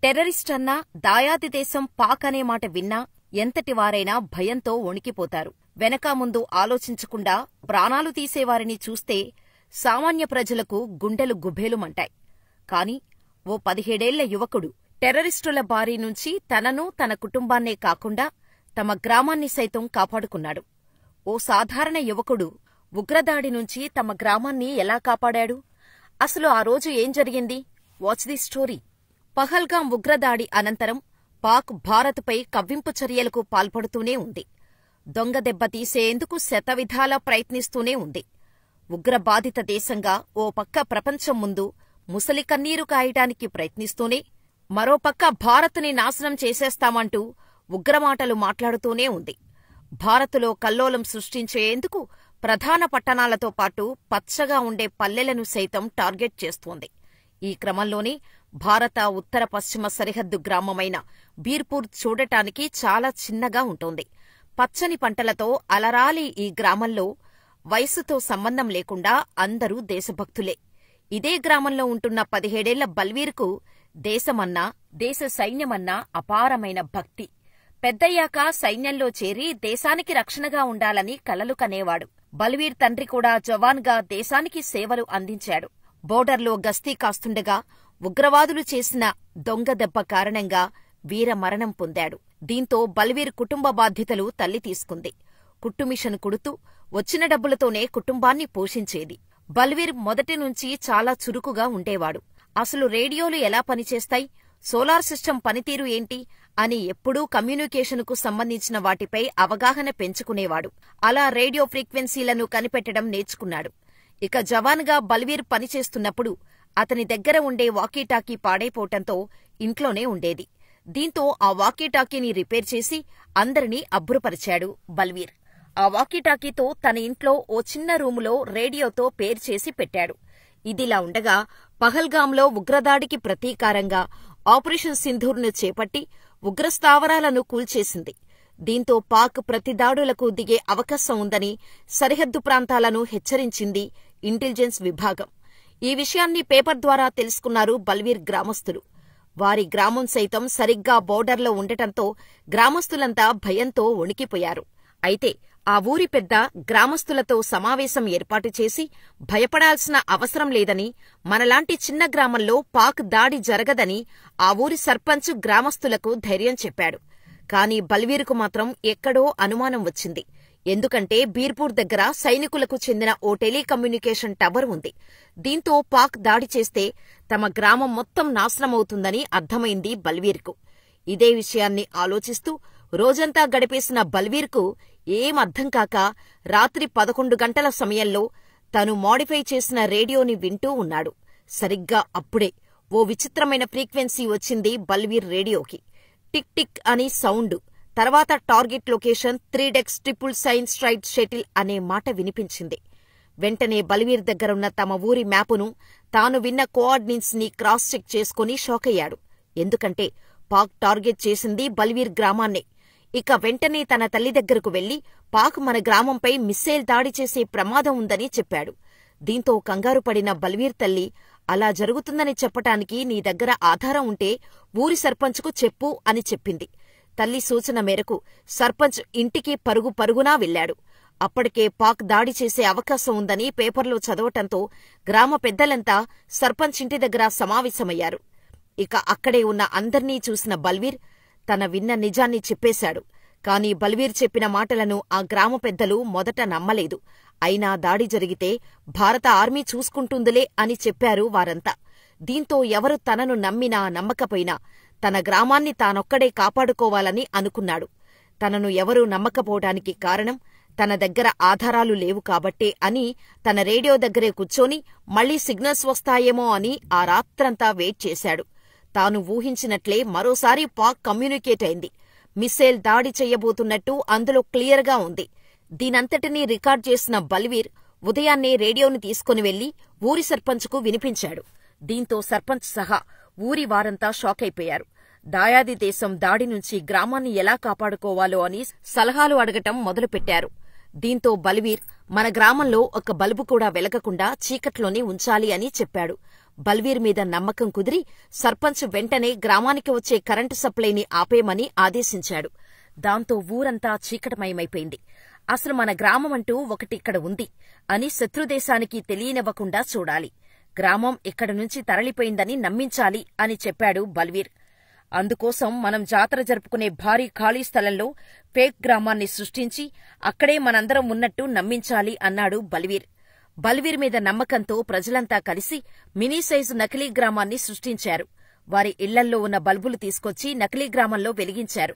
Terrorist అన్నా, దాయాది దేశం పాక్ అనే మాట విన్నా ఎంతటివారైనా భయంతో వణికిపోతారు. వెనకా ముందు ఆలోచించకుండా ప్రాణాలు తీసేవారిని చూస్తే సామాన్య ప్రజలకు గుండెలు గుభేలుమంటాయి. కాని ఓ 17ఏళ్ల యువకుడు టెర్రరిస్టుల బారి నుంచి తనను, తన కుటుంబాన్నే కాకుండా తమ గ్రామాన్ని సైతం కాపాడుకున్నాడు. ఓ సాధారణ యువకుడు ఉగ్రదాడి నుంచి తమ గ్రామాన్ని ఎలా కాపాడాడు? అసలు ఆ రోజు ఏం జరిగింది? Watch the story. పహల్గాం ఉగ్రదాడి అనంతరం పాక్ భారత్పై కవ్వింపు చర్యలకు పాల్పడుతూనే ఉంది. దొంగ దెబ్బ తీసేందుకు శతవిధాలా ప్రయత్నిస్తూనే ఉంది. ఉగ్రబాధిత దేశంగా ఓ పక్క ప్రపంచం ముందు ముసలి కన్నీరు కాయటానికి ప్రయత్నిస్తూనే, మరోపక్క భారత్ని నాశనం చేసేస్తామంటూ ఉగ్రమాటలు మాట్లాడుతూనే ఉంది. భారత్లో కల్లోలం సృష్టించేందుకు ప్రధాన పట్టణాలతో పాటు పచ్చగా ఉండే పల్లెలను సైతం టార్గెట్ చేస్తోంది. ఈ క్రమంలోనే భారత ఉత్తర పశ్చిమ సరిహద్దు గ్రామమైన బీర్పూర్ చూడటానికి చాలా చిన్నగా ఉంటోంది. పచ్చని పంటలతో అలరాలి ఈ గ్రామంలో వయసుతో సంబంధం లేకుండా అందరూ దేశభక్తులే. ఇదే గ్రామంలో ఉంటున్న 17ఏళ్ల బల్వీర్కు దేశమన్నా, దేశ సైన్యమన్నా అపారమైన భక్తి. పెద్దయ్యాక సైన్యంలో చేరి దేశానికి రక్షణగా ఉండాలని కలలు కనేవాడు. బల్వీర్ తండ్రి కూడా జవాన్గా దేశానికి సేవలు అందించాడు. బోర్డర్లో గస్తీ కాస్తుండగా ఉగ్రవాదులు చేసిన దొంగ దెబ్బ కారణంగా వీరమరణం పొందాడు. దీంతో బల్వీర్ కుటుంబ బాధ్యతలు తల్లి తీసుకుంది. కుట్టుమిషన్ కుడుతూ వచ్చిన డబ్బులతోనే కుటుంబాన్ని పోషించేది. బల్వీర్ మొదటి నుంచి చాలా చురుకుగా ఉండేవాడు. అసలు రేడియోలు ఎలా పనిచేస్తాయి, సోలార్ సిస్టమ్ పనితీరు ఏంటి అని ఎప్పుడూ కమ్యూనికేషన్కు సంబంధించిన వాటిపై అవగాహన పెంచుకునేవాడు. అలా రేడియో ఫ్రీక్వెన్సీలను కనిపెట్టడం నేర్చుకున్నాడు. ఇక జవాన్గా బల్వీర్ పనిచేస్తున్నప్పుడు అతని దగ్గర ఉండే వాకీటాకీ పాడైపోవటంతో ఇంట్లోనే ఉండేది. దీంతో ఆ వాకీటాకీని రిపేర్ చేసి అందరినీ అబ్బురపరిచాడు బల్వీర్. ఆ వాకీటాకీతో తన ఇంట్లో ఓ చిన్న రూములో రేడియోతో పేర్ చేసి పెట్టాడు. ఇదిలా ఉండగా పహల్గాంలో ఉగ్రదాడికి ప్రతీకారంగా ఆపరేషన్ సింధూర్ను చేపట్టి ఉగ్రస్థావరాలను కూల్చేసింది. దీంతో పాక్ ప్రతిదాడులకు దిగే అవకాశం ఉందని సరిహద్దు ప్రాంతాలను హెచ్చరించింది ఇంటెలిజెన్స్ విభాగం. ఈ విషయాన్ని పేపర్ ద్వారా తెలుసుకున్నారు బల్వీర్ గ్రామస్తులు. వారి గ్రామం సైతం సరిగ్గా బోర్డర్లో ఉండటంతో గ్రామస్తులంతా భయంతో వణికిపోయారు. అయితే ఆ ఊరి పెద్ద గ్రామస్తులతో సమావేశం ఏర్పాటు చేసి భయపడాల్సిన అవసరం లేదని, మనలాంటి చిన్న గ్రామంలో పాక్ దాడి జరగదని ఆ ఊరి సర్పంచ్ గ్రామస్తులకు ధైర్యం చెప్పాడు. కాని బల్వీర్కు మాత్రం ఎక్కడో అనుమానం వచ్చింది. ఎందుకంటే బీర్పూర్ దగ్గర సైనికులకు చెందిన ఓ టెలికమ్యూనికేషన్ టవర్ ఉంది. దీంతో పాక్ దాడి చేస్తే తమ గ్రామం మొత్తం నాశనమవుతుందని అర్థమైంది బల్వీర్కు. ఇదే విషయాన్ని ఆలోచిస్తూ రోజంతా గడిపేసిన బల్వీర్కు ఏం అర్థం కాక రాత్రి 11 గంటల సమయంలో తను మోడిఫై చేసిన రేడియోని వింటూ ఉన్నాడు. సరిగ్గా అప్పుడే ఓ విచిత్రమైన ఫ్రీక్వెన్సీ వచ్చింది బల్వీర్ రేడియోకి. టిక్ టిక్ అని సౌండ్, తర్వాత target location 3x9 straight shuttle అనే మాట వినిపించింది. వెంటనే బల్వీర్ దగ్గరున్న తమ ఊరి మ్యాపును, తాను విన్న కోఆర్డినేట్స్ ని క్రాస్ చెక్ చేసుకుని షాకయ్యాడు. ఎందుకంటే పాక్ టార్గెట్ చేసింది బల్వీర్ గ్రామాన్నే. ఇక వెంటనే తన తల్లి దగ్గరకు వెళ్లి పాక్ మన గ్రామంపై మిస్సైల్ దాడి చేసే ప్రమాదం ఉందని చెప్పాడు. దీంతో కంగారు పడిన బల్వీర్ తల్లి, అలా జరుగుతుందని చెప్పటానికి నీ దగ్గర ఆధారం ఉంటే ఊరి సర్పంచ్కు చెప్పు అని చెప్పింది. తల్లి సూచన మేరకు సర్పంచ్ ఇంటికి పరుగు పరుగునా వెళ్లాడు. అప్పటికే పాక్ దాడి చేసే అవకాశం ఉందని పేపర్లో చదవటంతో గ్రామ పెద్దలంతా సర్పంచ్ ఇంటి దగ్గర సమావేశమయ్యారు. ఇక అక్కడే ఉన్న అందర్నీ చూసిన బల్వీర్ తన విన్న నిజాన్ని చెప్పేశాడు. కాని బల్వీర్ చెప్పిన మాటలను ఆ గ్రామ పెద్దలు మొదట నమ్మలేదు. అయినా దాడి జరిగితే భారత ఆర్మీ చూసుకుంటుందిలే అని చెప్పారు వారంతా. దీంతో ఎవరు తనను నమ్మినా నమ్మకపోయినా తన గ్రామాన్ని తానొక్కడే కాపాడుకోవాలని అనుకున్నాడు. తనను ఎవరూ నమ్మకపోవడానికి కారణం తన దగ్గర ఆధారాలు లేవు కాబట్టే అని తన రేడియో దగ్గరే కూర్చొని మళ్లీ సిగ్నల్స్ వస్తాయేమో అని ఆ రాత్రంతా వెయిట్ చేశాడు. తాను ఊహించినట్లే మరోసారి పాక్ కమ్యూనికేట్ అయింది. మిస్సైల్ దాడి చెయ్యబోతున్నట్టు అందులో క్లియర్గా ఉంది. దీనంతటినీ రికార్డ్ చేసిన బల్వీర్ ఉదయాన్నే రేడియోని తీసుకుని వెళ్లి ఊరి సర్పంచ్కు వినిపించాడు. దీంతో సర్పంచ్ సహా ఊరి వారంతా షాకైపోయారు. దాయాది దేశం దాడి నుంచి గ్రామాన్ని ఎలా కాపాడుకోవాలో అని సలహాలు అడగటం మొదలుపెట్టారు. దీంతో బల్వీర్ మన గ్రామంలో ఒక బల్బు కూడా వెలగకుండా చీకట్లోనే ఉంచాలి అని చెప్పాడు. బల్వీర్ మీద నమ్మకం కుదిరి సర్పంచ్ వెంటనే గ్రామానికి వచ్చే కరెంటు సప్లైని ఆపేయమని ఆదేశించాడు. దాంతో ఊరంతా చీకటమయమైపోయింది. అసలు మన గ్రామమంటూ ఒకటిక్కడ ఉంది అని శత్రుదేశానికి తెలియనివ్వకుండా చూడాలి. గ్రామం ఇక్కడి నుంచి తరలిపోయిందని నమ్మించాలి అని చెప్పాడు బల్వీర్. అందుకోసం మనం జాతర జరుపుకునే భారీ ఖాళీ స్థలంలో ఫేక్ గ్రామాన్ని సృష్టించి అక్కడే మనందరం ఉన్నట్టు నమ్మించాలి అన్నాడు బల్వీర్. బల్వీర్ మీద నమ్మకంతో ప్రజలంతా కలిసి మినీ సైజు నకిలీ గ్రామాన్ని సృష్టించారు. వారి ఇళ్లల్లో ఉన్న బల్బులు తీసుకొచ్చి నకిలీ గ్రామంలో వెలిగించారు.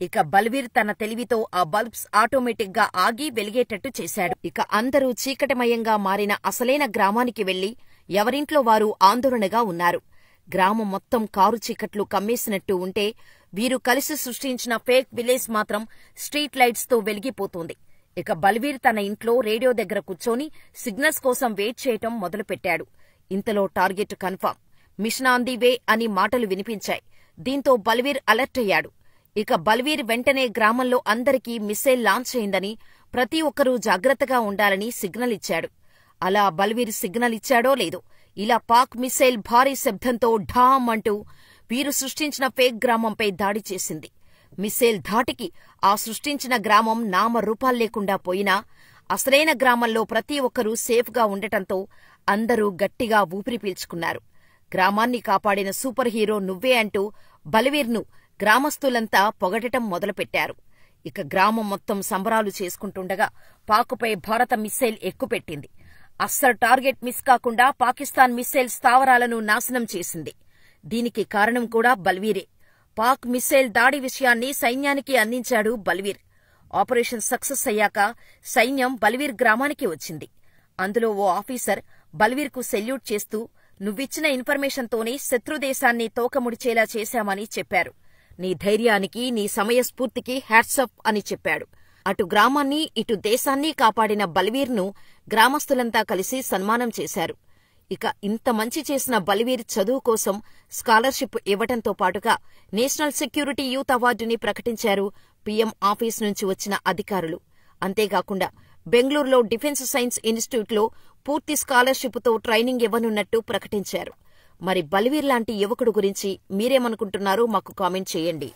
ఇక బల్వీర్ తన తెలివితో ఆ బల్బ్స్ ఆటోమేటిక్ గా ఆగి వెలిగేటట్టు చేశాడు. ఇక అందరూ చీకటిమయంగా మారిన అసలైన గ్రామానికి వెళ్లి ఎవరింట్లో వారు ఆందోళనగా ఉన్నారు. గ్రామం మొత్తం కారు చీకట్లు కమ్మేసినట్టు ఉంటే వీరు కలిసి సృష్టించిన ఫేక్ విలేజ్ మాత్రం స్ట్రీట్ లైట్స్ తో వెలిగిపోతోంది. ఇక బల్వీర్ తన ఇంట్లో రేడియో దగ్గర కూర్చొని సిగ్నల్స్ కోసం వెయిట్ చేయటం మొదలుపెట్టాడు. ఇంతలో target confirm, mission on the way అని మాటలు వినిపించాయి. దీంతో బల్వీర్ అలర్ట్ అయ్యాడు. ఇక బల్వీర్ వెంటనే గ్రామంలో అందరికీ మిస్సైల్ లాంచ్ అయిందని, ప్రతి ఒక్కరూ జాగ్రత్తగా ఉండాలని సిగ్నల్ ఇచ్చాడు. అలా బల్వీర్ సిగ్నల్ ఇచ్చాడో లేదో ఇలా పాక్ మిస్సైల్ భారీ శబ్దంతో ఢామ్ అంటూ వీరు సృష్టించిన ఫేక్ గ్రామంపై దాడి చేసింది. మిస్సైల్ ధాటికి ఆ సృష్టించిన గ్రామం నామరూపాల్లేకుండా పోయినా అసలైన గ్రామంలో ప్రతి ఒక్కరూ సేఫ్గా ఉండటంతో అందరూ గట్టిగా ఊపిరి పీల్చుకున్నారు. గ్రామాన్ని కాపాడిన సూపర్ హీరో నువ్వే అంటూ బల్వీర్ను గ్రామస్తులంతా పొగడటం మొదలుపెట్టారు. ఇక గ్రామం మొత్తం సంబరాలు చేసుకుంటుండగా పాకుపై భారత మిస్సైల్ ఎక్కుపెట్టింది. అస్సలు టార్గెట్ మిస్ కాకుండా పాకిస్తాన్ మిస్సైల్ స్థావరాలను నాశనం చేసింది. దీనికి కారణం కూడా బల్వీరే. పాక్ మిస్సైల్ దాడి విషయాన్ని సైన్యానికి అందించాడు బల్వీర్. ఆపరేషన్ సక్సెస్ అయ్యాక సైన్యం బల్వీర్ గ్రామానికి వచ్చింది. అందులో ఓ ఆఫీసర్ బల్వీర్కు సెల్యూట్ చేస్తూ నువ్విచ్చిన ఇన్ఫర్మేషన్తోనే శత్రుదేశాన్ని తోకముడిచేలా చేశామని చెప్పారు. నీ ధైర్యానికి, నీ సమయస్ఫూర్తికి హ్యాట్సప్ అని చెప్పాడు. అటు గ్రామాన్ని ఇటు దేశాన్ని కాపాడిన బల్వీర్ను గ్రామస్తులంతా కలిసి సన్మానం చేశారు. ఇక ఇంత మంచి చేసిన బల్వీర్ చదువు కోసం స్కాలర్షిప్ ఇవ్వటంతో పాటుగా నేషనల్ సెక్యూరిటీ యూత్ అవార్డుని ప్రకటించారు పీఎం ఆఫీస్ నుంచి వచ్చిన అధికారులు. అంతేకాకుండా బెంగళూరులో డిఫెన్స్ సైన్స్ ఇన్స్టిట్యూట్లో పూర్తి స్కాలర్షిప్తో ట్రైనింగ్ ఇవ్వనున్నట్టు ప్రకటించారు. మరి బల్వీర్ లాంటి యువకుడు గురించి మీరేమనుకుంటున్నారో మాకు కామెంట్ చేయండి.